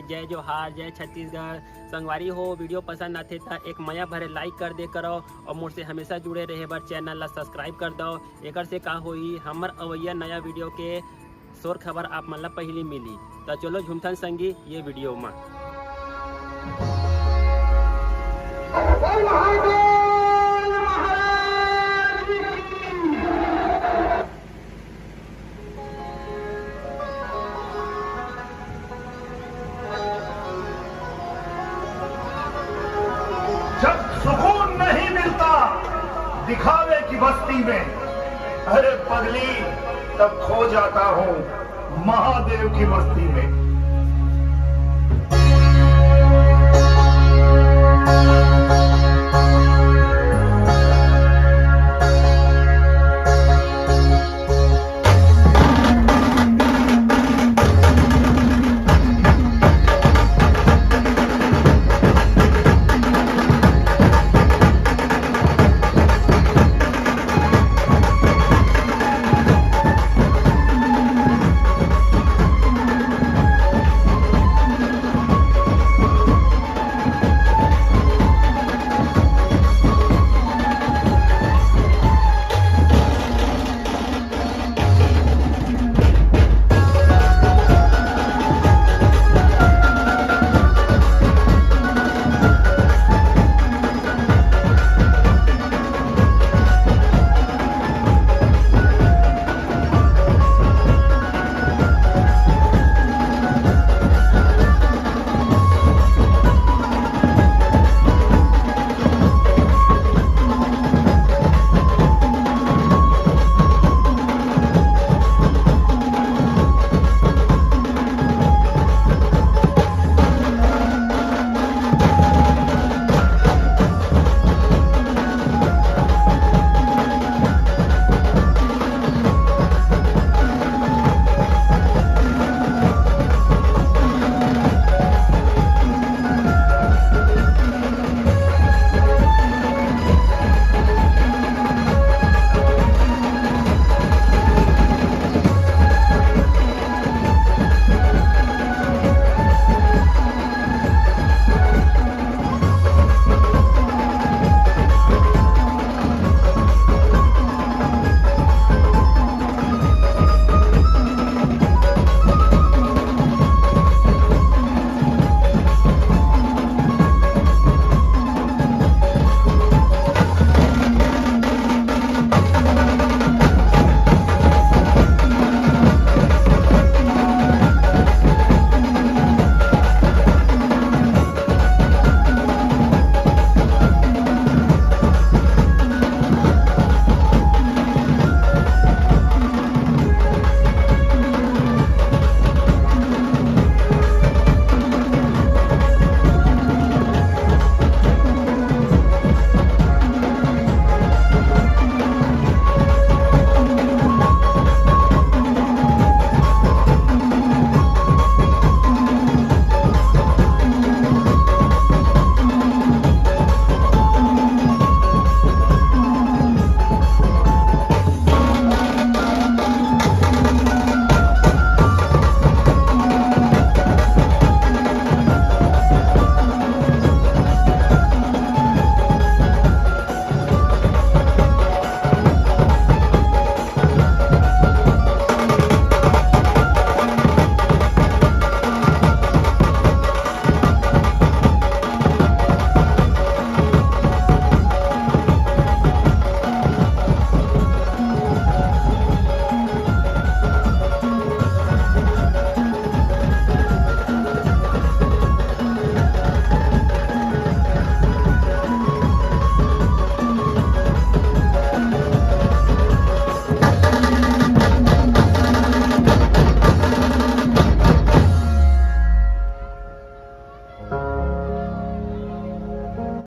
जय जोहार, जय छत्तीसगढ़। संगवारी हो वीडियो पसंद आते तो एक मया भरे लाइक कर दे करो और मुझसे हमेशा जुड़े रहे बर चैनल ला सब्सक्राइब कर दो। एकर से का होई हमर अवैया नया वीडियो के शोर खबर आप मन ला पहली मिली। तो चलो झुमथन संगी ये वीडियो में जब सुकून नहीं मिलता दिखावे की बस्ती में, अरे पगली तब खो जाता हूँ महादेव की मस्ती में।